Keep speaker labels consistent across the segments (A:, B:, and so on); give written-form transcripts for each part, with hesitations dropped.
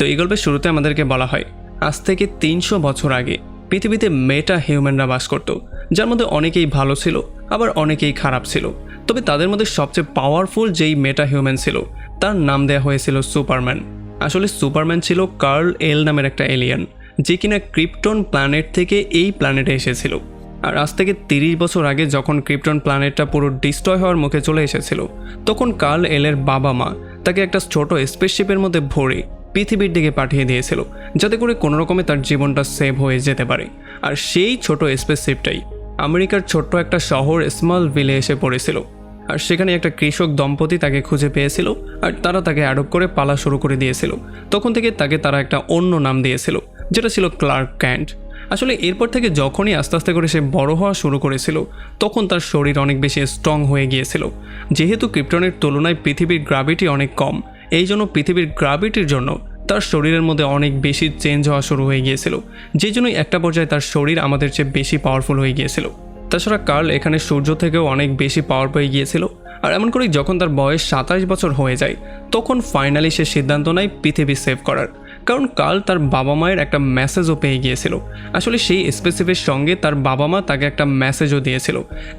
A: তো এই গল্পের শুরুতে আমাদেরকে বলা হয় আজ থেকে 300 বছর আগে পৃথিবীতে মেটা হিউম্যানরা বাস করত, যার মধ্যে অনেকেই ভালো ছিল আবার অনেকেই খারাপ ছিল। তবে তাদের মধ্যে সবচেয়ে পাওয়ারফুল যেই মেটা হিউম্যান ছিল তার নাম দেওয়া হয়েছিল সুপারম্যান। আসলে সুপারম্যান ছিল কার্ল এল নামের একটা এলিয়ান, যে কিনা ক্রিপ্টন প্ল্যানেট থেকে এই প্ল্যানেটে এসেছিল। আর আজ থেকে 30 বছর আগে যখন ক্রিপ্টন প্ল্যানেটটা পুরো ডিস্ট্রয় হওয়ার মুখে চলে এসেছিল, তখন কার্ল এলের বাবা মা তাকে একটা ছোট স্পেসশিপের মধ্যে ভরে পৃথিবীর দিকে পাঠিয়ে দিয়েছিল, যাতে করে কোনো রকমে তার জীবনটা সেভ হয়ে যেতে পারে। আর সেই ছোট স্পেসশিপটাই আমেরিকার ছোট্ট একটা শহর স্মল ভিলে এসে পড়েছিল। আর সেখানে একটা কৃষক দম্পতি তাকে খুঁজে পেয়েছিল, আর তারা তাকে অ্যাডপ্ট করে পালা শুরু করে দিয়েছিল। তখন থেকে তাকে তারা একটা অন্য নাম দিয়েছিল, যেটা ছিল ক্লার্ক ক্যান্ট। আসলে এরপর থেকে যখনই আস্তে আস্তে করে সে বড় হওয়া শুরু করেছিল, তখন তার শরীর অনেক বেশি স্ট্রং হয়ে গিয়েছিল। যেহেতু ক্রিপ্টনের তুলনায় পৃথিবীর গ্র্যাভিটি অনেক কম, এই জন্য পৃথিবীর গ্র্যাভিটির জন্য তার শরীরের মধ্যে অনেক বেশি চেঞ্জ হওয়া শুরু হয়ে গিয়েছিল, যে জন্যই একটা পর্যায়ে তার শরীর আমাদের চেয়ে বেশি পাওয়ারফুল হয়ে গিয়েছিল। তাছাড়া কার্ল এখানে সূর্য থেকেও অনেক বেশি পাওয়ার পেয়ে গিয়েছিল। আর এমন করেই যখন তার বয়স 27 বছর হয়ে যায়, তখন ফাইনালি সে সিদ্ধান্ত নেয় পৃথিবী সেভ করার। কারণ কার্ল তার বাবা মায়ের একটা মেসেজও পেয়ে গিয়েছিল। আসলে সেই স্পেসিফিক সঙ্গে তার বাবা মা তাকে একটা মেসেজও দিয়েছিল,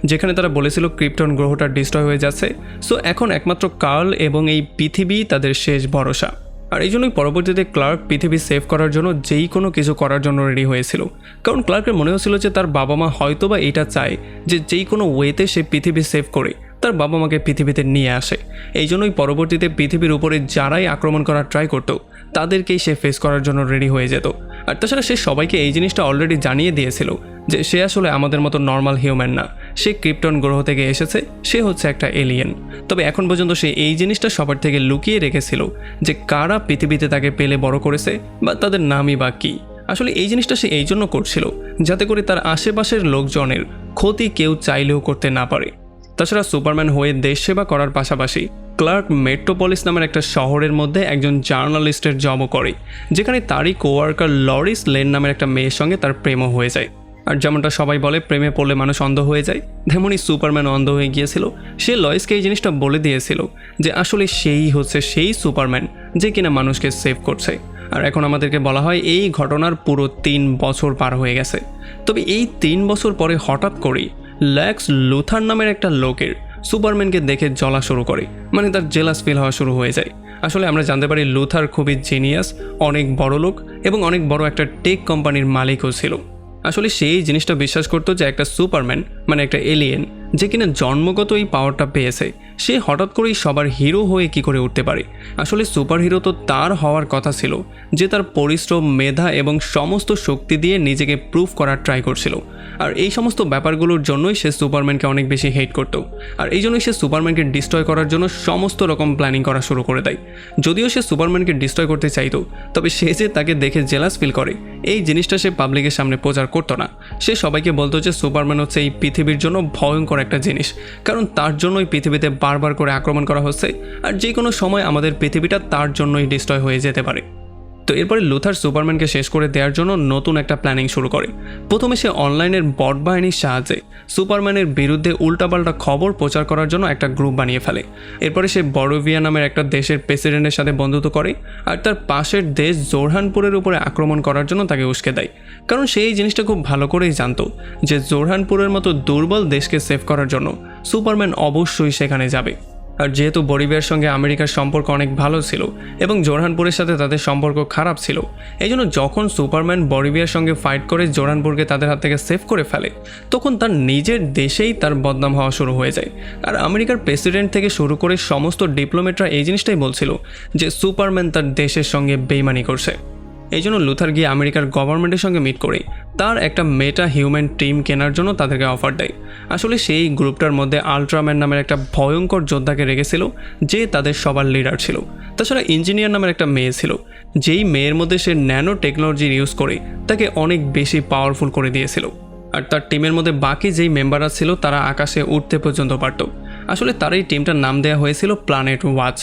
A: যেখানে তারা বলেছিল ক্রিপ্টন গ্রহটা ডিস্ট্রয় হয়ে যাচ্ছে, সো এখন একমাত্র কার্ল এবং এই পৃথিবী তাদের শেষ ভরসা। আর এই জন্যই পরবর্তীতে ক্লার্ক পৃথিবী সেভ করার জন্য যেই কোনো কিছু করার জন্য রেডি হয়েছিল। কারণ ক্লার্কের মনে হচ্ছিল যে তার বাবা মা হয়তোবা এটা চায় যে যেই কোনো ওয়েতে সে পৃথিবী সেভ করে তার বাবা মাকে পৃথিবীতে নিয়ে আসে। এই জন্যই পরবর্তীতে পৃথিবীর উপরে যারাই আক্রমণ করার ট্রাই করতো তাদেরকেই সে ফেস করার জন্য রেডি হয়ে যেত। আর তাছাড়া সে সবাইকে এই জিনিসটা অলরেডি জানিয়ে দিয়েছিল যে সে আসলে আমাদের মতো নর্মাল হিউম্যান না, সে ক্রিপ্টন গ্রহ থেকে এসেছে, সে হচ্ছে একটা এলিয়েন। তবে এখন পর্যন্ত সে এই জিনিসটা সবার থেকে লুকিয়ে রেখেছিল যে কারা পৃথিবীতে তাকে পেলে বড় করেছে বা তাদের নামই বা কী। আসলে এই জিনিসটা সে এই জন্য করছিল যাতে করে তার আশেপাশের লোকজনের ক্ষতি কেউ চাইলেও করতে না পারে। তাছাড়া সুপারম্যান হয়ে দেশ সেবা করার পাশাপাশি ক্লার্ক মেট্রোপলিস নামের একটা শহরের মধ্যে একজন জার্নালিস্টের জবও করে, যেখানে তারই কোয়ার্কার লরিস লেন নামের একটা মেয়ের সঙ্গে তার প্রেমও হয়ে যায়। আর যেমনটা সবাই বলে প্রেমে পড়লে মানুষ অন্ধ হয়ে যায়, তেমনই সুপারম্যান অন্ধ হয়ে গিয়েছিল। সে লয়েসকে এই জিনিসটা বলে দিয়েছিল যে আসলে সেই হচ্ছে সেই সুপারম্যান যে কিনা মানুষকে সেভ করছে। আর এখন আমাদেরকে বলা হয় এই ঘটনার পুরো 3 বছর পার হয়ে গেছে। তবে এই 3 বছর পরে হঠাৎ করেই লেক্স লুথার নামের একটা লোকের সুপারম্যানকে দেখে জ্বলা শুরু করে, মানে তার জেলাস ফিল হওয়া শুরু হয়ে যায়। আসলে আমরা জানতে পারি লুথার খুবই জিনিয়াস, অনেক বড় লোক এবং অনেক বড় একটা টেক কোম্পানির মালিকও ছিল। আসলে সেই জিনিসটা বিশ্বাস করতো যে একটা সুপারম্যান মানে একটা এলিয়েন যে কিনা জন্মগত এই পাওয়ারটা পেয়েছে, সে হঠাৎ করেই সবার হিরো হয়ে কি করে উঠতে পারে। আসলে সুপার হিরো তো তার হওয়ার কথা ছিল যে তার পরিশ্রম, মেধা এবং সমস্ত শক্তি দিয়ে নিজেকে প্রুভ করার ট্রাই করছিল। আর এই সমস্ত ব্যাপারগুলোর জন্যই সে সুপারম্যানকে অনেক বেশি হেট করতো। আর এই জন্যই সে সুপারম্যানকে ডিস্ট্রয় করার জন্য সমস্ত রকম প্ল্যানিং করা শুরু করে দেয়। যদিও সে সুপারম্যানকে ডিস্ট্রয় করতে চাইতো, তবে সে যে তাকে দেখে জেলাস ফিল করে এই জিনিসটা সে পাবলিকের সামনে প্রচার করতো না। সে সবাইকে বলতো যে সুপারম্যান হচ্ছে এই পৃথিবীর জন্য ভয়ঙ্কর একটা জিনিস, কারণ তার জন্যই পৃথিবীতে বারবার করে আক্রমণ করা হচ্ছে, আর যে কোনো সময় আমাদের পৃথিবীটা তার জন্যই ডিস্ট্রয় হয়ে যেতে পারে। তো এরপরে লুথার সুপারম্যানকে শেষ করে দেওয়ার জন্য নতুন একটা প্ল্যানিং শুরু করে। প্রথমে সে অনলাইনের বট বাহিনীর সাহায্যে সুপারম্যানের বিরুদ্ধে উল্টাপাল্টা খবর প্রচার করার জন্য একটা গ্রুপ বানিয়ে ফেলে। এরপরে সে বড়োভিয়া নামের একটা দেশের প্রেসিডেন্টের সাথে বন্ধুত্ব করে, আর তার পাশের দেশ জোরহানপুরের উপরে আক্রমণ করার জন্য তাকে উস্কে দেয়। কারণ সে এই জিনিসটা খুব ভালো করেই জানতো যে জোরহানপুরের মতো দুর্বল দেশকে সেভ করার জন্য সুপারম্যান অবশ্যই সেখানে যাবে। আর যেহেতু বলিভিয়ার সঙ্গে আমেরিকার সম্পর্ক অনেক ভালো ছিল এবং জোরহানপুরের সাথে তাদের সম্পর্ক খারাপ ছিল, এই জন্য যখন সুপারম্যান বলিভিয়ার সঙ্গে ফাইট করে জোরহানপুরকে তাদের হাত থেকে সেভ করে ফেলে, তখন তার নিজের দেশেই তার বদনাম হওয়া শুরু হয়ে যায়। আর আমেরিকার প্রেসিডেন্ট থেকে শুরু করে সমস্ত ডিপ্লোমেটরা এই জিনিসটাই বলছিল যে সুপারম্যান তার দেশের সঙ্গে বেইমানি করছে। এই জন্য লুথার গিয়ে আমেরিকার গভর্নমেন্টের সঙ্গে মিট করে তার একটা মেটা হিউম্যান টিম কেনার জন্য তাদেরকে অফার দেয়। আসলে সেই গ্রুপটার মধ্যে আল্ট্রাম্যান নামের একটা ভয়ঙ্কর যোদ্ধাকে রেখেছিল যে তাদের সবার লিডার ছিল। তাছাড়া ইঞ্জিনিয়ার নামের একটা মেয়ে ছিল, যেই মেয়ের মধ্যে সে ন্যানো টেকনোলজি ইউজ করে তাকে অনেক বেশি পাওয়ারফুল করে দিয়েছিল। আর তার টিমের মধ্যে বাকি যেই মেম্বাররা ছিল তারা আকাশে উঠতে পর্যন্ত পারত। আসলে তার এই টিমটার নাম দেওয়া হয়েছিল প্ল্যানেট ওয়াচ।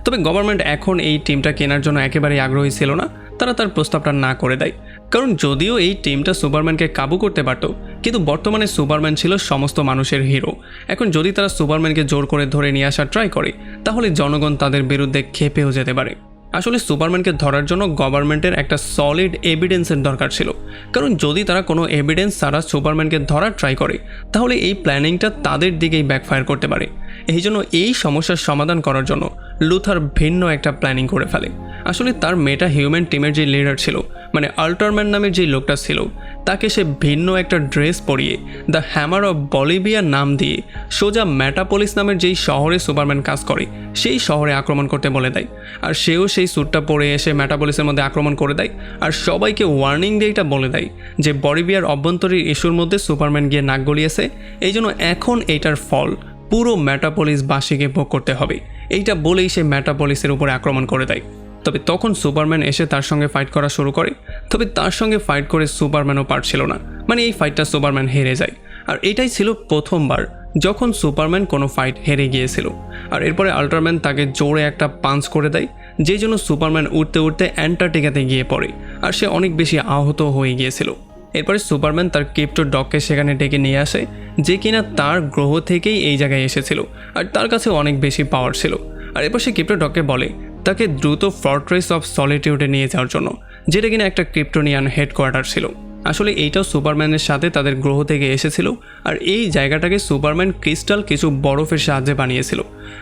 A: তবে গভর্নমেন্ট এখন এই টিমটা কেনার জন্য একেবারেই আগ্রহী ছিল না, তারা তার প্রস্তাবটা না করে দেয়। কারণ যদিও এই টিমটা সুপারম্যানকে কাবু করতে পারত, কিন্তু বর্তমানে সুপারম্যান ছিল সমস্ত মানুষের হিরো। এখন যদি তারা সুপারম্যানকে জোর করে ধরে নিয়ে আসার ট্রাই করে, তাহলে জনগণ তাদের বিরুদ্ধে ক্ষেপেও যেতে পারে। আসলে সুপারম্যানকে ধরার জন্য গভর্নমেন্টের একটা সলিড এভিডেন্সের দরকার ছিল, কারণ যদি তারা কোনো এভিডেন্স ছাড়া সুপারম্যানকে ধরার ট্রাই করে তাহলে এই প্ল্যানিংটা তাদের দিকেই ব্যাকফায়ার করতে পারে। এই জন্য এই সমস্যার সমাধান করার জন্য লুথার ভিন্ন একটা প্ল্যানিং করে ফেলে। আসলে তার মেটা হিউম্যান টিমের যে লিডার ছিল, মানে আল্টারম্যান নামের যে লোকটা ছিল, তাকে সে ভিন্ন একটা ড্রেস পরিয়ে দ্য হ্যামার অফ বলিভিয়া নাম দিয়ে সোজা মেটাপলিস নামের যেই শহরে সুপারম্যান কাজ করে সেই শহরে আক্রমণ করতে বলে দেয়। আর সেও সেই স্যুটটা পরে এসে মেটাপলিসের মধ্যে আক্রমণ করে দেয় আর সবাইকে ওয়ার্নিং দিয়ে এটা বলে দেয় যে বলিভিয়ার অভ্যন্তরীণ ইস্যুর মধ্যে সুপারম্যান গিয়ে নাক গলিয়েছে, এই জন্য এখন এইটার ফল পুরো মেটাপলিসবাসীকে ভোগ করতে হবে। এইটা বলেই সে মেটাপলিসের উপরে আক্রমণ করে দেয়। তবে তখন সুপারম্যান এসে তার সঙ্গে ফাইট করা শুরু করে, তবে তার সঙ্গে ফাইট করে সুপারম্যানও পারছিল না, মানে এই ফাইটটা সুপারম্যান হেরে যায়। আর এটাই ছিল প্রথমবার যখন সুপারম্যান কোনো ফাইট হেরে গিয়েছিল। আর এরপরে আল্ট্রাম্যান তাকে জোরে একটা পাঞ্চ করে দেয়, যেই জন্য সুপারম্যান উঠতে উঠতে অ্যান্টার্কটিকাতে গিয়ে পড়ে আর সে অনেক বেশি আহত হয়ে গিয়েছিল। এরপরে সুপারম্যান তার ক্রিপ্টো ডগকে সেখানে ডেকে নিয়ে আসে, যে কিনা তার গ্রহ থেকেই এই জায়গায় এসেছিল আর তার কাছে অনেক বেশি পাওয়ার ছিল। আর এরপর সে ক্রিপ্টো ডগকে বলে তাকে দ্রুত ফর্ট্রেস অফ সলিটিউডে নিয়ে যাওয়ার জন্য, যেটা কিনা একটা ক্রিপ্টোনিয়ান হেডকোয়ার্টার ছিল। আসলে এইটাও সুপারম্যানের সাথে তাদের গ্রহ থেকে এসেছিল আর এই জায়গাটাকে সুপারম্যান ক্রিস্টাল কিছু বরফের সাহায্যে বানিয়েছিল।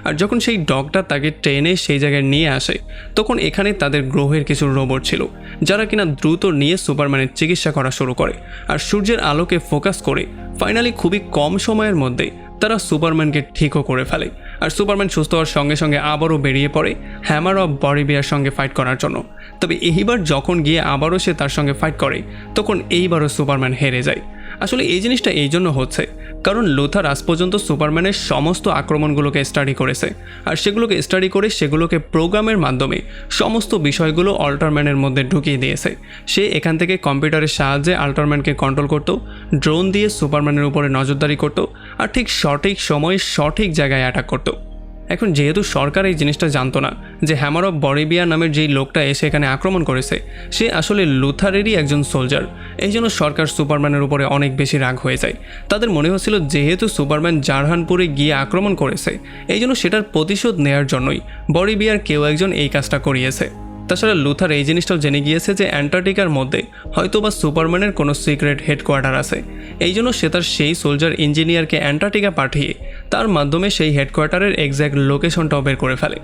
A: আর যখন সেই ডগটা তাকে ট্রেনে সেই জায়গায় নিয়ে আসে তখন এখানে তাদের গ্রহের কিছু রোবট ছিল যারা কিনা দ্রুত নিয়ে সুপারম্যানের চিকিৎসা করা শুরু করে আর সূর্যের আলোকে ফোকাস করে ফাইনালি খুবই কম সময়ের মধ্যে তারা সুপারম্যানকে ঠিকও করে ফেলে। আর সুপারম্যান সুস্থ হওয়ার সঙ্গে সঙ্গে আবারও বেরিয়ে পড়ে হ্যামার অফ বলিভিয়ার সঙ্গে ফাইট করার জন্য। তবে এইবার যখন গিয়ে আবারও সে তার সঙ্গে ফাইট করে তখন এইবারও সুপারম্যান হেরে যায়। আসলে এই জিনিসটা এই জন্য হচ্ছে কারণ লুথার আজ পর্যন্ত সুপারম্যানের সমস্ত আক্রমণগুলোকে স্টাডি করেছে আর সেগুলোকে স্টাডি করে সেগুলোকে প্রোগ্রামের মাধ্যমে সমস্ত বিষয়গুলো আল্টারম্যানের মধ্যে ঢুকিয়ে দিয়েছে। সে এখান থেকে কম্পিউটারের সাহায্যে আল্টারম্যানকে কন্ট্রোল করতো, ড্রোন দিয়ে সুপারম্যানের উপরে নজরদারি করতো আর ঠিক সঠিক সময়ে সঠিক জায়গায় অ্যাটাক করতো। এখন যেহেতু সরকার এই জিনিসটা জানতো না যে হ্যামার অফ বলিভিয়া নামের যেই লোকটা এসে এখানে আক্রমণ করেছে সে আসলে লুথারেরই একজন সোলজার, এই জন্য সরকার সুপারম্যানের উপরে অনেক বেশি রাগ হয়ে যায়। তাদের মনে হচ্ছিল যেহেতু সুপারম্যান জারহানপুরে গিয়ে আক্রমণ করেছে এই জন্য সেটার প্রতিশোধ নেয়ার জন্যই বলিভিয়ার কেউ একজন এই কাজটা করিয়েছে। তাছাড়া লুথার এই জিনিসটাও জেনে গিয়েছে যে অ্যান্টার্কটিকার মধ্যে হয়তোবা সুপারম্যানের কোনো সিক্রেট হেডকোয়ার্টার আছে, এই জন্য সে তার সেই সোলজার ইঞ্জিনিয়ারকে অ্যান্টার্কটিকা পাঠিয়ে তার মাধ্যমে সেই হেডকোয়ার্টারের এক্স্যাক্ট লোকেশনটাও বের করে ফেলে।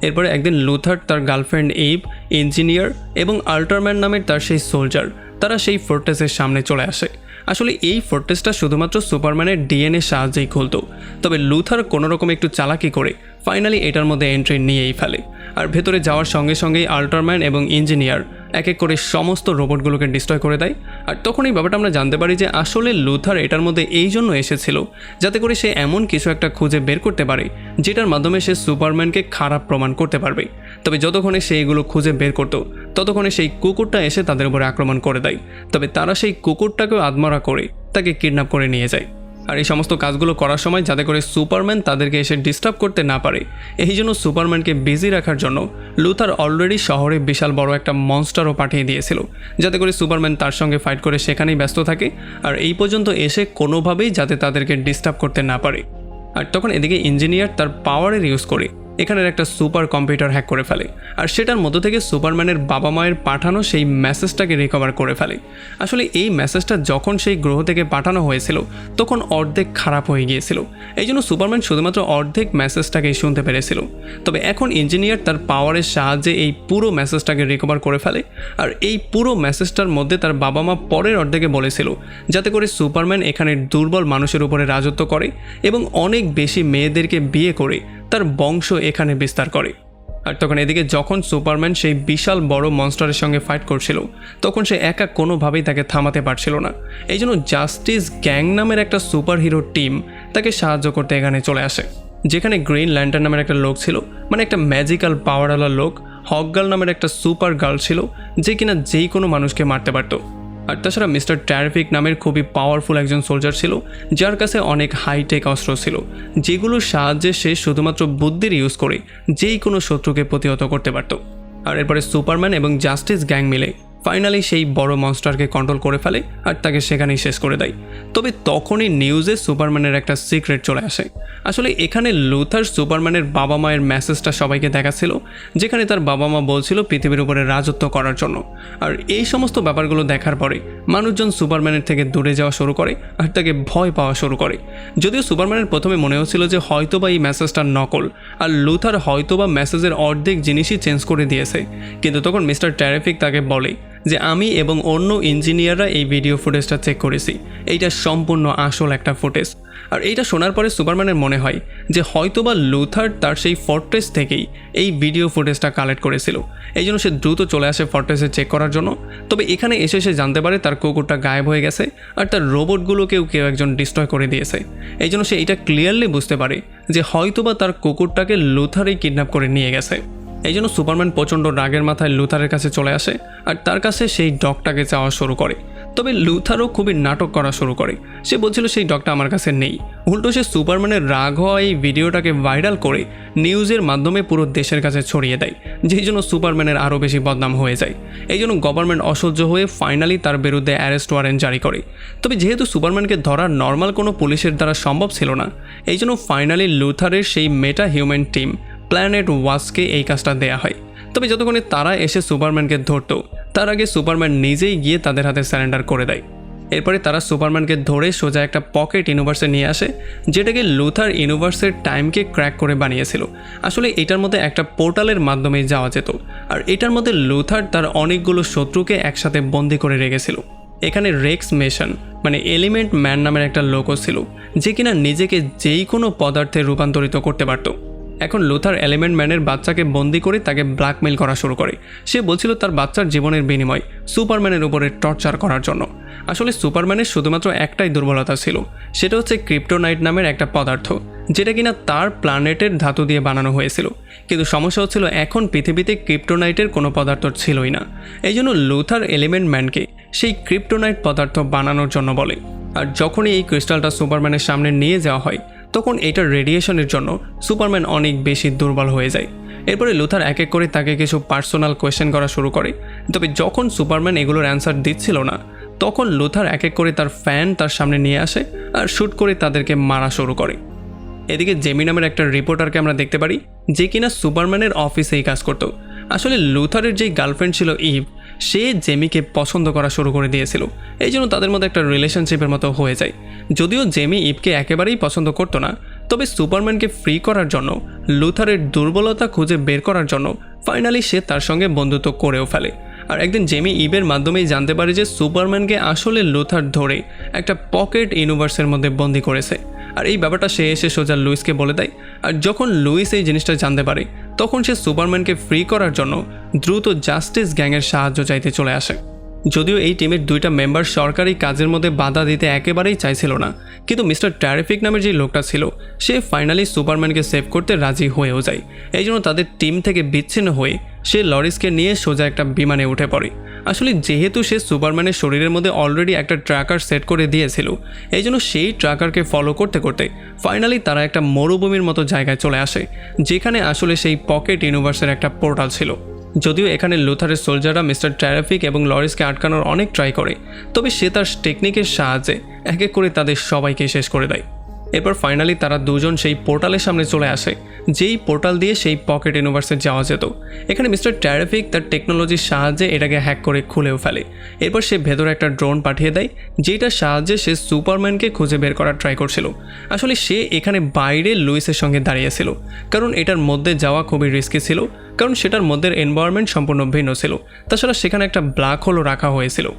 A: এরপরে একদিন লুথার তার গার্লফ্রেন্ড ইভ, ইঞ্জিনিয়ার এবং আল্টারম্যান নামের তার সেই সোলজার তারা সেই ফোর্ট্রেসের সামনে চলে আসে। আসলে এই ফোর্ট্রেসটা শুধুমাত্র সুপারম্যানের ডিএনএ সাহায্যেই খুলতো, তবে লুথার কোনোরকম একটু চালাকি করে ফাইনালি এটার মধ্যে এন্ট্রি নিয়েই ফেলে। আর ভেতরে যাওয়ার সঙ্গে সঙ্গেই আল্টারম্যান এবং ইঞ্জিনিয়ার এক এক করে সমস্ত রোবটগুলোকে ডিস্ট্রয় করে দেয়। আর তখন এই ব্যাপারটা আমরা জানতে পারি যে আসলে লুথার এটার মধ্যে এই জন্য এসেছিল যাতে করে সে এমন কিছু একটা খুঁজে বের করতে পারে যেটার মাধ্যমে সে সুপারম্যানকে খারাপ প্রমাণ করতে পারবে। তবে যতক্ষণে সে এগুলো খুঁজে বের করতো ততক্ষণে সেই কুকুরটা এসে তাদের উপরে আক্রমণ করে দেয়। তবে তারা সেই কুকুরটাকেও আদমরা করে তাকে কিডন্যাপ করে নিয়ে যায়। আর এই সমস্ত কাজগুলো করার সময় যাতে করে সুপারম্যান তাদেরকে এসে ডিস্টার্ব করতে না পারে এই জন্য সুপারম্যানকে বিজি রাখার জন্য লুথার অলরেডি শহরে বিশাল বড় একটা মনস্টারও পাঠিয়ে দিয়েছিল যাতে করে সুপারম্যান তার সঙ্গে ফাইট করে সেখানেই ব্যস্ত থাকে আর এই পর্যন্ত এসে কোনোভাবেই যাতে তাদেরকে ডিস্টার্ব করতে না পারে। আর তখন এদিকে ইঞ্জিনিয়ার তার পাওয়ারের ইউজ করে এখানের একটা সুপার কম্পিউটার হ্যাক করে ফেলে আর সেটার মধ্য থেকে সুপারম্যানের বাবা মায়ের পাঠানো সেই মেসেজটাকে রিকভার করে ফেলে। আসলে এই মেসেজটা যখন সেই গ্রহ থেকে পাঠানো হয়েছিল তখন অর্ধেক খারাপ হয়ে গিয়েছিল, এই জন্য সুপারম্যান শুধুমাত্র অর্ধেক মেসেজটাকেই শুনতে পেরেছিল। তবে এখন ইঞ্জিনিয়ার তার পাওয়ারের সাহায্যে এই পুরো মেসেজটাকে রিকভার করে ফেলে আর এই পুরো মেসেজটার মধ্যে তার বাবা মা পরের অর্ধেকে বলেছিল যাতে করে সুপারম্যান এখানে দুর্বল মানুষের উপরে রাজত্ব করে এবং অনেক বেশি মেয়েদেরকে বিয়ে করে তার বংশ এখানে বিস্তার করে। আর তখন এদিকে যখন সুপারম্যান সেই বিশাল বড় মনস্টারের সঙ্গে ফাইট করছিল তখন সে একা কোনোভাবেই তাকে থামাতে পারছিল না, এই জন্য জাস্টিস গ্যাং নামের একটা সুপার হিরো টিম তাকে সাহায্য করতে এখানে চলে আসে, যেখানে গ্রিন ল্যান্টার্ন নামের একটা লোক ছিল, মানে একটা ম্যাজিক্যাল পাওয়ারওয়ালা লোক। হকগার্ল নামের একটা সুপার গার্ল ছিল যে কিনা যেই কোনো মানুষকে মারতে পারত। আর তাছাড়া মিস্টার ট্যারভিক নামের খুবই পাওয়ারফুল একজন সোলজার ছিল যার কাছে অনেক হাইটেক অস্ত্র ছিল যেগুলোর সাহায্যে সে শুধুমাত্র বুদ্ধির ইউজ করে যেই কোনো শত্রুকে প্রতিহত করতে পারত। আর এরপরে সুপারম্যান এবং জাস্টিস গ্যাং মিলে ফাইনালি সেই বড় মনস্টারকে কন্ট্রোল করে ফেলে আর তাকে সেখানেই শেষ করে দেয়। তবে তখনই নিউজে সুপারম্যানের একটা সিক্রেট চলে আসে। আসলে এখানে লুথার সুপারম্যানের বাবা মায়ের মেসেজটা সবাইকে দেখাচ্ছিল, যেখানে তার বাবা মা বলছিল পৃথিবীর উপরে রাজত্ব করার জন্য। আর এই সমস্ত ব্যাপারগুলো দেখার পরে মানুষজন সুপারম্যানের থেকে দূরে যাওয়া শুরু করে আর তাকে ভয় পাওয়া শুরু করে। যদিও সুপারম্যানের প্রথমে মনে হচ্ছিল যে হয়তোবা এই মেসেজটা নকল আর লুথার হয়তোবা মেসেজের অর্ধেক জিনিসই চেঞ্জ করে দিয়েছে, কিন্তু তখন মিস্টার টেরিফিক তাকে বলে যে আমি এবং অন্য ইঞ্জিনিয়াররা এই ভিডিও ফুটেজটা চেক করেছি, এইটা সম্পূর্ণ আসল একটা ফুটেজ। আর এইটা শোনার পরে সুপারম্যানের মনে হয় যে হয়তোবা লুথার তার সেই ফর্ট্রেস থেকেই এই ভিডিও ফুটেজটা কালেক্ট করেছিল। এই জন্য সে দ্রুত চলে আসে ফর্ট্রেসে চেক করার জন্য। তবে এখানে এসে সে জানতে পারে তার কুকুরটা গায়েব হয়ে গেছে আর তার রোবটগুলোকেও কেউ একজন ডিস্ট্রয় করে দিয়েছে। এই জন্য সে এটা ক্লিয়ারলি বুঝতে পারে যে হয়তোবা তার কুকুরটাকে লুথারই কিডন্যাপ করে নিয়ে গেছে। এই জন্য সুপারম্যান প্রচণ্ড রাগের মাথায় লুথারের কাছে চলে আসে আর তার কাছে সেই ডগটাকে চাওয়া শুরু করে। তবে লুথারও খুবই নাটক করা শুরু করে। সে বলছিল সেই ডগটা আমার কাছে নেই। উল্টো সে সুপারম্যানের রাগ হওয়া এই ভিডিওটাকে ভাইরাল করে নিউজের মাধ্যমে পুরো দেশের কাছে ছড়িয়ে দেয়, যেই জন্য সুপারম্যানের আরও বেশি বদনাম হয়ে যায়। এই জন্য গভর্নমেন্ট অসহ্য হয়ে ফাইনালি তার বিরুদ্ধে অ্যারেস্ট ওয়ারেন্ট জারি করে। তবে যেহেতু সুপারম্যানকে ধরা নর্মাল কোনো পুলিশের দ্বারা সম্ভব ছিল না, এই জন্য ফাইনালি লুথারের সেই মেটা হিউম্যান টিম প্ল্যানেট ওয়াচকে এই কাজটা দেয়া হয়। তবে যতক্ষণে তারা এসে সুপারম্যানকে ধরতো তার আগে সুপারম্যান নিজেই গিয়ে তাদের হাতে স্যারেন্ডার করে দেয়। এরপরে তারা সুপারম্যানকে ধরে সোজা একটা পকেট ইউনিভার্সে নিয়ে আসে, যেটাকে লুথার ইউনিভার্সের টাইমকে ক্র্যাক করে বানিয়েছিল। আসলে এটার মধ্যে একটা পোর্টালের মাধ্যমে যাওয়া যেত আর এটার মধ্যে লুথার তার অনেকগুলো শত্রুকে একসাথে বন্দি করে রেখেছিল। এখানে রেক্স মেশন মানে এলিমেন্ট ম্যান নামের একটা লোকও ছিল, যে কিনা নিজেকে যেই কোনো পদার্থে রূপান্তরিত করতে পারত। এখন লুথার এলিমেন্ট ম্যানের বাচ্চাকে বন্দি করে তাকে ব্ল্যাকমেইল করা শুরু করে। সে বলছিল তার বাচ্চার জীবনের বিনিময় সুপারম্যানের উপরে টর্চার করার জন্য। আসলে সুপারম্যানের শুধুমাত্র একটাই দুর্বলতা ছিল, সেটা হচ্ছে ক্রিপ্টোনাইট নামের একটা পদার্থ, যেটা কিনা তার প্ল্যানেটের ধাতু দিয়ে বানানো হয়েছিল। কিন্তু সমস্যা হচ্ছিল এখন পৃথিবীতে ক্রিপ্টোনাইটের কোনো পদার্থ ছিলই না। এই জন্য লুথার এলিমেন্ট ম্যানকে সেই ক্রিপ্টোনাইট পদার্থ বানানোর জন্য বলে। আর যখনই এই ক্রিস্টালটা সুপারম্যানের সামনে নিয়ে যাওয়া হয় তখন এটার রেডিয়েশনের জন্য সুপারম্যান অনেক বেশি দুর্বল হয়ে যায়। এরপরে লুথার এক এক করে তাকে কিছু পার্সোনাল কোয়েশ্চেন করা শুরু করে। তবে যখন সুপারম্যান এগুলোর অ্যান্সার দিচ্ছিল না তখন লুথার এক এক করে তার ফ্যান তার সামনে নিয়ে আসে আর শ্যুট করে তাদেরকে মারা শুরু করে। এদিকে জেমি নামের একটা রিপোর্টারকে আমরা দেখতে পারি, যে কিনা সুপারম্যানের অফিসেই কাজ করত। আসলে লুথারের যেই গার্লফ্রেন্ড ছিল ইভ, সে জেমিকে পছন্দ করা শুরু করে দিয়েছিল। এই জন্য তাদের মধ্যে একটা রিলেশনশিপের মতো হয়ে যায়। যদিও জেমি ইভকে একেবারেই পছন্দ করতো না, তবে সুপারম্যানকে ফ্রি করার জন্য, লুথারের দুর্বলতা খুঁজে বের করার জন্য ফাইনালি সে তার সঙ্গে বন্ধুত্ব করেও ফেলে। আর একদিন জেমি ইভের মাধ্যমেই জানতে পারে যে সুপারম্যানকে আসলে লুথার ধরে একটা পকেট ইউনিভার্সের মধ্যে বন্দি করেছে। আর এই ব্যাপারটা সে এসে সোজা লুইসকে বলে দেয়। আর যখন লুইস এই জিনিসটা জানতে পারে তখন সে সুপারম্যানকে ফ্রি করার জন্য দ্রুত জাস্টিস গ্যাংয়ের সাহায্য চাইতে চলে আসে। যদিও এই টিমের দুইটা মেম্বার সরকারি কাজের মধ্যে বাধা দিতে একেবারেই চাইছিল না, কিন্তু মিস্টার টেরিফিক নামের যে লোকটা ছিল সে ফাইনালি সুপারম্যানকে সেভ করতে রাজি হয়েও যায়। এই জন্য তাদের টিম থেকে বিচ্ছিন্ন হয়ে সে লরিসকে নিয়ে সোজা একটা বিমানে উঠে পড়ে। আসলে যেহেতু সে সুপারম্যানের শরীরের মধ্যে অলরেডি একটা ট্র্যাকার সেট করে দিয়েছিল, এই জন্য সেই ট্র্যাকারকে ফলো করতে করতে ফাইনালি তারা একটা মরুভূমির মতো জায়গায় চলে আসে, যেখানে আসলে সেই পকেট ইউনিভার্সের একটা পোর্টাল ছিল। যদিও এখানে লুথারের সোলজাররা মিস্টার টেরিফিক এবং লরিসকে আটকানোর অনেক ট্রাই করে, তবে সে তার টেকনিকের সাহায্যে এক এক করে তাদের সবাইকে শেষ করে দেয়। এরপর ফাইনালি তারা দুজন সেই পোর্টালের সামনে চলে আসে, যেই পোর্টাল দিয়ে সেই পকেট ইউনিভার্সে যাওয়া যেত। এখানে মিস্টার টেরিফিক তার টেকনোলজির সাহায্যে এটাকে হ্যাক করে খুলেও ফেলে। এরপর সে ভেতরে একটা ড্রোন পাঠিয়ে দেয়, যেটার সাহায্যে সে সুপারম্যানকে খুঁজে বের করার ট্রাই করছিল। আসলে সে এখানে বাইরে লুইসের সঙ্গে দাঁড়িয়েছিল, কারণ এটার মধ্যে যাওয়া খুবই রিস্কি ছিল, কারণ সেটার মধ্যে এনভায়রনমেন্ট সম্পূর্ণ ভিন্ন ছিল। তাছাড়া সেখানে একটা ব্ল্যাক হোলও রাখা হয়েছিল।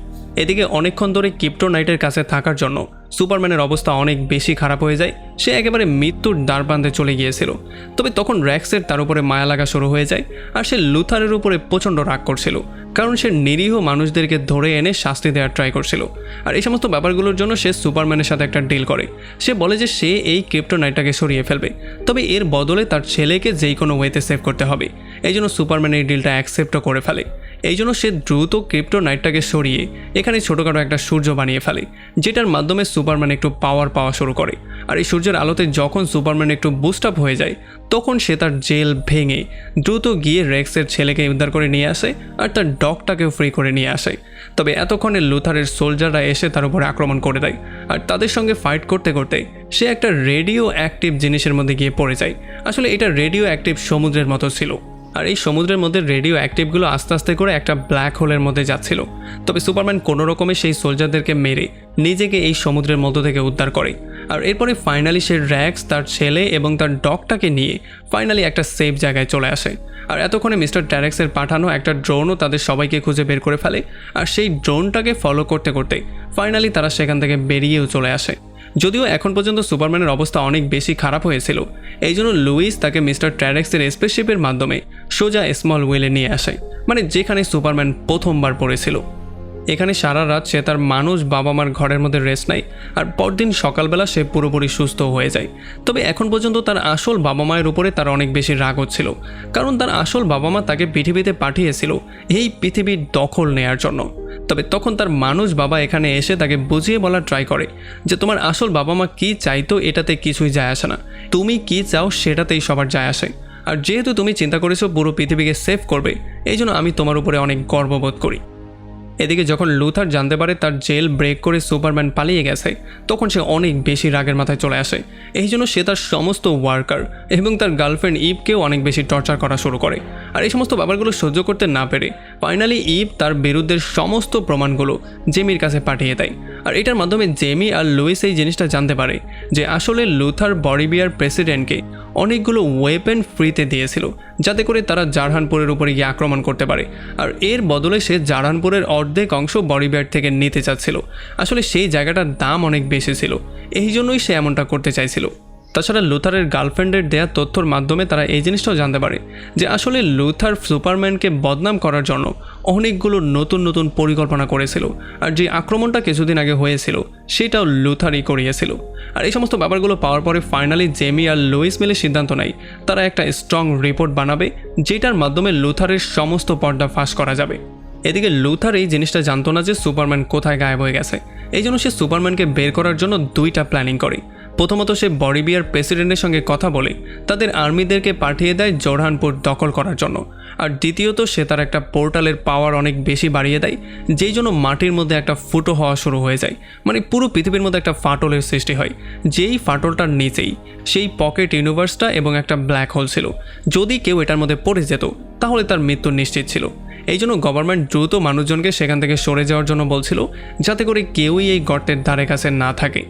A: এদিকে অনেকক্ষণ ধরে ক্রিপ্টোনাইটের কাছে থাকার জন্য সুপারম্যানের অবস্থা অনেক বেশি খারাপ হয়ে যায়। সে একেবারে মৃত্যুর দ্বারপ্রান্তে চলে গিয়েছিল। তবে তখন র্যাক্সের তার উপরে মায়া লাগা শুরু হয়ে যায়, আর সে লুথারের উপরে প্রচণ্ড রাগ করছিল, কারণ সে নিরীহ মানুষদেরকে ধরে এনে শাস্তি দেওয়ার ট্রাই করছিল। আর এই সমস্ত ব্যাপারগুলোর জন্য সে সুপারম্যানের সাথে একটা ডিল করে। সে বলে যে সে এই ক্রিপ্টোনাইটটাকে সরিয়ে ফেলবে, তবে এর বদলে তার ছেলেকে যেই কোনো ওয়েতে সেভ করতে হবে। এই জন্য সুপারম্যান এই ডিলটা অ্যাকসেপ্টও করে ফেলে। এই জন্য সে দ্রুত ক্রিপ্টোনাইটটাকে সরিয়ে এখানে ছোটোখাটো একটা সূর্য বানিয়ে ফেলে, যেটার মাধ্যমে সুপারম্যান একটু পাওয়ার পাওয়া শুরু করে। আর এই সূর্যের আলোতে যখন সুপারম্যান একটু বুস্ট আপ হয়ে যায়, তখন সে তার জেল ভেঙে দ্রুত গিয়ে রেক্সের ছেলেকে উদ্ধার করে নিয়ে আসে আর তার ডগটাকেও ফ্রি করে নিয়ে আসে। তবে এতক্ষণে লুথারের সোলজাররা এসে তার উপরে আক্রমণ করে দেয়, আর তাদের সঙ্গে ফাইট করতে করতে সে একটা রেডিও অ্যাক্টিভ জিনিসের মধ্যে গিয়ে পড়ে যায়। আসলে এটা রেডিও অ্যাক্টিভ সমুদ্রের মতো ছিল, আর এই সমুদ্রের মধ্যে রেডিও অ্যাক্টিভগুলো আস্তে আস্তে করে একটা ব্ল্যাক হোলের মধ্যে যাচ্ছিল। তবে সুপারম্যান কোনো রকমে সেই সোলজারদেরকে মেরে নিজেকে এই সমুদ্রের মধ্য থেকে উদ্ধার করে। আর এরপরে ফাইনালি সে র্যাক্স, তার ছেলে এবং তার ডগটাকে নিয়ে ফাইনালি একটা সেফ জায়গায় চলে আসে। আর এতক্ষণে মিস্টার ট্যারেক্সের পাঠানো একটা ড্রোনও তাদের সবাইকে খুঁজে বের করে ফেলে, আর সেই ড্রোনটাকে ফলো করতে করতে ফাইনালি তারা সেখান থেকে বেরিয়েও চলে আসে। যদিও এখন পর্যন্ত সুপারম্যানের অবস্থা অনেক বেশি খারাপ হয়েছিল, এই জন্য লুইস তাকে মিস্টার ট্যারেক্সের স্পেসশিপের মাধ্যমে সোজা স্মল ওয়েলে নিয়ে আসে, মানে যেখানে সুপারম্যান প্রথমবার পড়েছিল। এখানে সারা রাত সে তার মানুষ বাবা মার ঘরের মধ্যে রেস্ট নেয়, আর পরদিন সকালবেলা সে পুরোপুরি সুস্থ হয়ে যায়। তবে এখন পর্যন্ত তার আসল বাবা মায়ের উপরে তার অনেক বেশি রাগ হচ্ছিল, কারণ তার আসল বাবা মা তাকে পৃথিবীতে পাঠিয়েছিল এই পৃথিবীর দখল নেয়ার জন্য। তবে তখন তার মানুষ বাবা এখানে এসে তাকে বুঝিয়ে বলার ট্রাই করে যে তোমার আসল বাবা মা কী চাইতো এটাতে কিছুই যায় আসে না, তুমি কি চাও সেটাতেই সবার যায় আসে। আর যেহেতু তুমি চিন্তা করেছো পুরো পৃথিবীকে সেভ করবে, এই জন্য আমি তোমার উপরে অনেক গর্ববোধ করি। এদিকে যখন লুথার জানতে পারে তার জেল ব্রেক করে সুপারম্যান পালিয়ে গেছে, তখন সে অনেক বেশি রাগের মাথায় চলে আসে। এই জন্য সে তার সমস্ত ওয়ার্কার এবং তার গার্লফ্রেন্ড ইভকেও অনেক বেশি টর্চার করা শুরু করে। আর এই সমস্ত ব্যাপারগুলো সহ্য করতে না পেরে ফাইনালি ইভ তার বিরুদ্ধে সমস্ত প্রমাণগুলো জেমির কাছে পাঠিয়ে দেয়। আর এটার মাধ্যমে জেমি আর লুইস এই জিনিসটা জানতে পারে যে আসলে লুথার বলিভিয়ার প্রেসিডেন্টকে অনেকগুলো ওয়েপেন ফ্রিতে দিয়েছিল, যাতে করে তারা জারহানপুরের উপরে গিয়ে আক্রমণ করতে পারে। আর এর বদলে সে জারহানপুরের অর্ধেক অংশ বলিভিয়ার থেকে নিতে চাচ্ছিল। আসলে সেই জায়গাটার দাম অনেক বেশি ছিল, এই জন্যই সে এমনটা করতে চাইছিল। তাছাড়া লুথারের গার্লফ্রেন্ডের দেয়া তথ্যর মাধ্যমে তারা এই জিনিসটাও জানতে পারে যে আসলে লুথার সুপারম্যানকে বদনাম করার জন্য অনেকগুলো নতুন নতুন পরিকল্পনা করেছিল, আর যে আক্রমণটা কিছুদিন আগে হয়েছিল সেটাও লুথারই করিয়েছিল। আর এই সমস্ত ব্যাপারগুলো পাওয়ার পরে ফাইনালি জেমি আর লুইস মিলে সিদ্ধান্ত নেয় তারা একটা স্ট্রং রিপোর্ট বানাবে, যেটার মাধ্যমে লুথারের সমস্ত পর্দা ফাঁস করা যাবে। এদিকে লুথার এই জিনিসটা জানতো না যে সুপারম্যান কোথায় গায়েব হয়ে গেছে, এই জন্য সে সুপারম্যানকে বের করার জন্য দুইটা প্ল্যানিং করে। প্রথমত সে বলিভিয়ার প্রেসিডেন্টের সঙ্গে কথা বলে তাদের আর্মিদেরকে পাঠিয়ে দেয় জোরহানপুর দখল করার জন্য। আর দ্বিতীয়ত সে তার একটা পোর্টালের পাওয়ার অনেক বেশি বাড়িয়ে দেয়, যেই জন্য মাটির মধ্যে একটা ফুটো হওয়া শুরু হয়ে যায়, মানে পুরো পৃথিবীর মধ্যে একটা ফাটলের সৃষ্টি হয়। যেই ফাটলটার নিচেই সেই পকেট ইউনিভার্সটা এবং একটা ব্ল্যাক হোল ছিল, যদি কেউ এটার মধ্যে পড়ে যেত তাহলে তার মৃত্যু নিশ্চিত ছিল। এই জন্য গভর্নমেন্ট দ্রুত মানুষজনকে সেখান থেকে সরে যাওয়ার জন্য বলছিল, যাতে করে কেউই এই গর্তের ধারে কাছে না থাকে।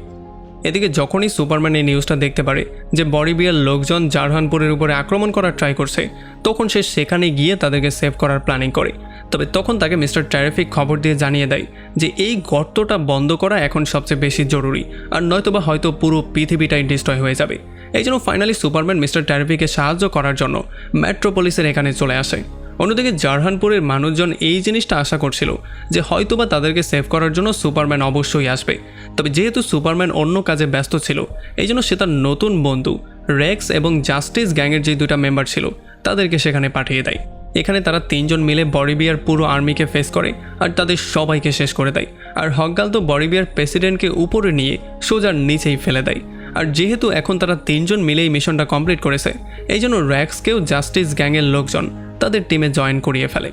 A: এদিকে যখনই সুপারম্যান এই নিউজটা দেখতে পারে যে বলিভিয়ার লোকজন জারহানপুরের উপরে আক্রমণ করার ট্রাই করছে, তখন সে সেখানে গিয়ে তাদেরকে সেভ করার প্ল্যানিং করে। তবে তখন তাকে মিস্টার ট্যারিফিক খবর দিয়ে জানিয়ে দেয় যে এই গর্তটা বন্ধ করা এখন সবচেয়ে বেশি জরুরি, আর নয়তোবা হয়তো পুরো পৃথিবীটাই ডিস্ট্রয় হয়ে যাবে। এই জন্য ফাইনালি সুপারম্যান মিস্টার ট্যারিফিককে সাহায্য করার জন্য মেট্রোপলিসের এখানে চলে আসে। অন্যদিকে জারহানপুরের মানুষজন এই জিনিসটা আশা করছিল যে হয়তোবা তাদেরকে সেভ করার জন্য সুপারম্যান অবশ্যই আসবে। তবে যেহেতু সুপারম্যান অন্য কাজে ব্যস্ত ছিল, এই জন্য সে তার নতুন বন্ধু রেক্স এবং জাস্টিস গ্যাংয়ের যে দুটা মেম্বার ছিল তাদেরকে সেখানে পাঠিয়ে দেয়। এখানে তারা তিনজন মিলে বলিভিয়ার পুরো আর্মিকে ফেস করে আর তাদের সবাইকে শেষ করে দেয়। আর হকগাল তো বলিভিয়ার প্রেসিডেন্টকে উপরে নিয়ে সোজার নিচেই ফেলে দেয়। আর যেহেতু এখন তারা তিনজন মিলেই মিশনটা কমপ্লিট করেছে, এই জন্য রেক্সকেও জাস্টিস গ্যাংয়ের লোকজন তাদের টিমে জয়েন করিয়ে ফেলে।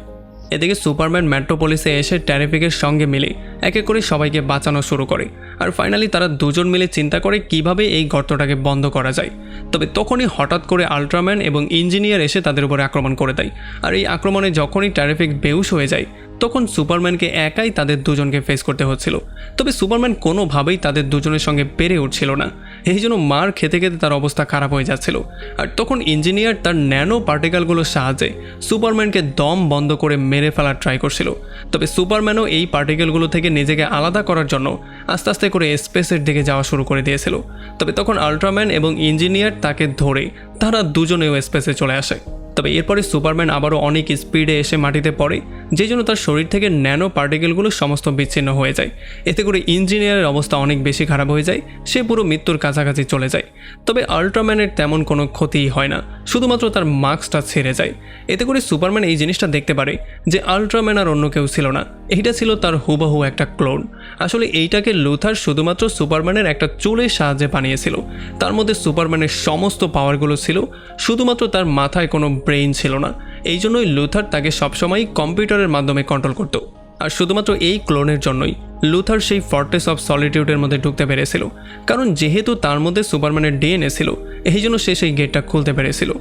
A: এদিকে সুপারম্যান মেট্রোপলিসে এসে ট্যারিফিকের সঙ্গে মিলে একে করে সবাইকে বাঁচানো শুরু করে। আর ফাইনালি তারা দুজন মিলে চিন্তা করে কিভাবে এই গর্তটাকে বন্ধ করা যায়। তবে তখনই হঠাৎ করে আল্ট্রাম্যান এবং ইঞ্জিনিয়ার এসে তাদের উপরে আক্রমণ করে দেয়। আর এই আক্রমণে যখনই ট্যারিফিক বেহুশ হয়ে যায়, তখন সুপারম্যানকে একাই তাদের দুজনকে ফেস করতে হচ্ছিল। তবে সুপারম্যান কোনোভাবেই তাদের দুজনের সঙ্গে পেরে উঠছিল না, এই জন্য মার খেতে খেতে তার অবস্থা খারাপ হয়ে যাচ্ছিল। আর তখন ইঞ্জিনিয়ার তার ন্যানো পার্টিকেলগুলোর সাহায্যে সুপারম্যানকে দম বন্ধ করে মেরে ফেলার ট্রাই করছিল। তবে সুপারম্যানও এই পার্টিকেলগুলো থেকে নিজেকে আলাদা করার জন্য আস্তে আস্তে করে স্পেসের দিকে যাওয়া শুরু করে দিয়েছিল। তবে তখন আল্ট্রাম্যান এবং ইঞ্জিনিয়ার তাকে ধরে তারা দুজনেও স্পেসে চলে আসে। তবে এরপরে সুপারম্যান আবারও অনেক স্পিডে এসে মাটিতে পড়ে, যেই জন্য তার শরীর থেকে ন্যানো পার্টিকেলগুলো সমস্ত বিচ্ছিন্ন হয়ে যায়। এতে করে ইঞ্জিনিয়ারের অবস্থা অনেক বেশি খারাপ হয়ে যায়, সে পুরো মৃত্যুর কাছাকাছি চলে যায়। তবে আল্ট্রাম্যানের তেমন কোনো ক্ষতিই হয় না, শুধুমাত্র তার মাস্কটা ছেড়ে যায়। এতে করে সুপারম্যান এই জিনিসটা দেখতে পারে যে আল্ট্রাম্যান আর অন্য কেউ ছিল না, এইটা ছিল তার হুবহু একটা ক্লোন। আসলে এইটাকে লুথার শুধুমাত্র সুপারম্যানের একটা চুলের সাহায্যে বানিয়েছিল। তার মধ্যে সুপারম্যানের সমস্ত পাওয়ারগুলো ছিল, শুধুমাত্র তার মাথায় কোনো ব্রেইন ছিল না। এই জন্যই লুথার তাকে সবসময় কম্পিউটারের মাধ্যমে কন্ট্রোল করত। আর শুধুমাত্র এই ক্লোনের জন্যই লুথার সেই ফর্ট্রেস অফ সলিটিউডের মধ্যে ঢুকতে পেরেছিল, কারণ যেহেতু তার মধ্যে সুপারম্যানের ডিএনএ ছিল, এই জন্য সে সেই গেটটা খুলতে পেরেছিল।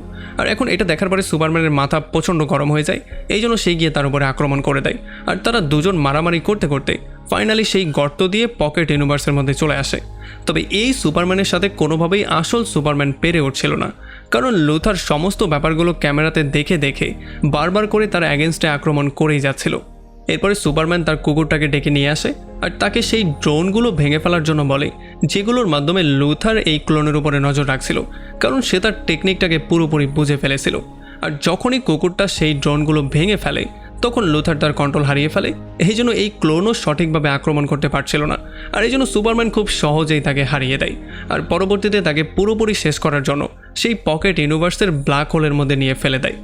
A: আর এখন এটা দেখার পরে সুপারম্যানের মাথা প্রচণ্ড গরম হয়ে যায়, এই জন্য সে গিয়ে তার উপরে আক্রমণ করে দেয়। আর তারা দুজন মারামারি করতে করতে ফাইনালি সেই গর্ত দিয়ে পকেট ইউনিভার্সের মধ্যে চলে আসে। তবে এই সুপারম্যানের সাথে কোনোভাবেই আসল সুপারম্যান পেরে উঠছিল না, কারণ লুথার সমস্ত ব্যাপারগুলো ক্যামেরাতে দেখে দেখে বারবার করে তার অ্যাগেনস্টে আক্রমণ করেই যাচ্ছিল। এরপরে সুপারম্যান তার কুকুরটাকে ডেকে নিয়ে আসে আর তাকে সেই ড্রোনগুলো ভেঙে ফেলার জন্য বলে, যেগুলোর মাধ্যমে লুথার এই ক্লোনের উপরে নজর রাখছিল, কারণ সে তার টেকনিকটাকে পুরোপুরি বুঝে ফেলেছিল। আর যখনই কুকুরটা সেই ড্রোনগুলো ভেঙে ফেলে তখন লুথার তার কন্ট্রোল হারিয়ে ফেলে, এই জন্য এই ক্লোনও সঠিকভাবে আক্রমণ করতে পারছিল না। আর এই জন্য সুপারম্যান খুব সহজেই তাকে হারিয়ে দেয়। আর পরবর্তীতে তাকে পুরোপুরি শেষ করার জন্য সেই পকেট ইউনিভার্সের ব্ল্যাক হোলের মধ্যে নিয়ে ফেলে দেয়।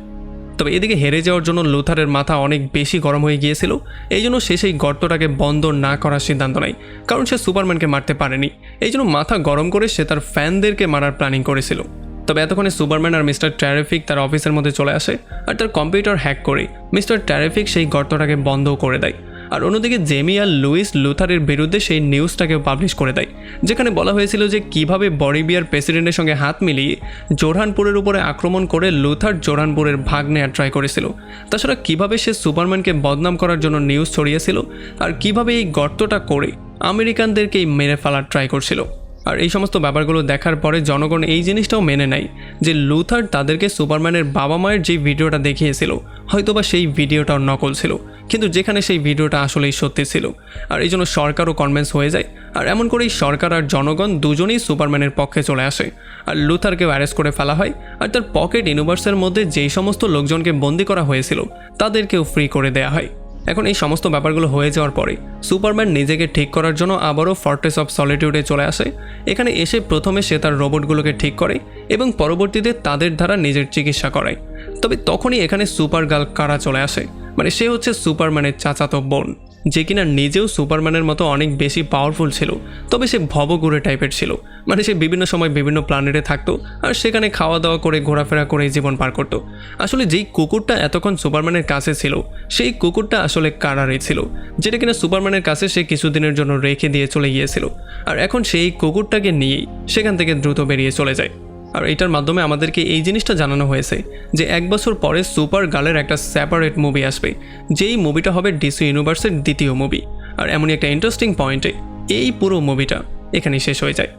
A: তবে এদিকে হেরে যাওয়ার জন্য লুথারের মাথা অনেক বেশি গরম হয়ে গিয়েছিল, এই জন্য সে সেই গর্তটাকে বন্ধ না করার সিদ্ধান্ত নেয়, কারণ সে সুপারম্যানকে মারতে পারেনি। এই জন্য মাথা গরম করে সে তার ফ্যানদেরকে মারার প্ল্যানিং করেছিল। তবে এতক্ষণে সুপারম্যান আর মিস্টার ট্যারিফিক তার অফিসের মধ্যে চলে আসে আর তার কম্পিউটার হ্যাক করে মিস্টার ট্যারিফিক সেই গর্তটাকে বন্ধ করে দেয়। আর অন্যদিকে জেমি আর লুইস লুথারের বিরুদ্ধে সেই নিউজটাকেও পাবলিশ করে দেয়, যেখানে বলা হয়েছিল যে কিভাবে বলিভিয়ার প্রেসিডেন্টের সঙ্গে হাত মিলিয়ে জোরহানপুরের উপরে আক্রমণ করে লুথার জোরহানপুরের ভাগ নেওয়ার ট্রাই করেছিল। তাছাড়া কিভাবে সে সুপারম্যানকে বদনাম করার জন্য নিউজ ছড়িয়েছিল, আর কিভাবে এই গর্তটা করে আমেরিকানদেরকেই মেরে ফেলার ট্রাই করছিল। আর এই সমস্ত ব্যাপারগুলো দেখার পরে জনগণ এই জিনিসটাও মেনে নেয় যে লুথার তাদেরকে সুপারম্যানের বাবা মায়ের যে ভিডিওটা দেখিয়েছিল হয়তোবা সেই ভিডিওটাও নকল ছিল, কিন্তু যেখানে সেই ভিডিওটা আসলেই সত্যি ছিল। আর এই জন্য সরকারও কনভিন্স হয়ে যায়, আর এমন করেই সরকার আর জনগণ দুজনেই সুপারম্যানের পক্ষে চলে আসে। আর লুথারকেও অ্যারেস্ট করে ফেলা হয়, আর তার পকেট ইউনিভার্সের মধ্যে যেই সমস্ত লোকজনকে বন্দি করা হয়েছিল তাদেরকেও ফ্রি করে দেয়া হয়। এখন এই সমস্ত ব্যাপারগুলো হয়ে যাওয়ার পরে সুপারম্যান নিজেকে ঠিক করার জন্য আবারও ফর্ট্রেস অফ সলিটিউডে চলে আসে। এখানে এসে প্রথমে সে তার রোবটগুলোকে ঠিক করে এবং পরবর্তীতে তাদের দ্বারা নিজের চিকিৎসা করায়। তবে তখনই এখানে সুপার গার্ল কারা চলে আসে, মানে সে হচ্ছে সুপারম্যানের চাচাতো বোন, যে কিনা নিজেও সুপারম্যানের মতো অনেক বেশি পাওয়ারফুল ছিল। তবে সে ভবঘুরে টাইপের ছিল, মানে সে বিভিন্ন সময় বিভিন্ন প্ল্যানেটে থাকতো আর সেখানে খাওয়া দাওয়া করে ঘোরাফেরা করে জীবন পার করতো। আসলে যেই কুকুরটা এতক্ষণ সুপারম্যানের কাছে ছিল সেই কুকুরটা আসলে কারারই ছিল, যেটা কিনা সুপারম্যানের কাছে সে কিছুদিনের জন্য রেখে দিয়ে চলে গিয়েছিল। আর এখন সেই কুকুরটাকে নিয়েই সেখান থেকে দ্রুত বেরিয়ে চলে যায়। আর এটার মাধ্যমে আমাদেরকে এই জিনিসটা জানানো হয়েছে যে 1 বছর পরে সুপার গার্লের একটা সেপারেট মুভি আসবে, যেই মুভিটা হবে ডিসি ইউনিভার্সের দ্বিতীয় মুভি। আর এমনই একটা ইন্টারেস্টিং পয়েন্টে এই পুরো মুভিটা এখানেই শেষ হয়ে যায়।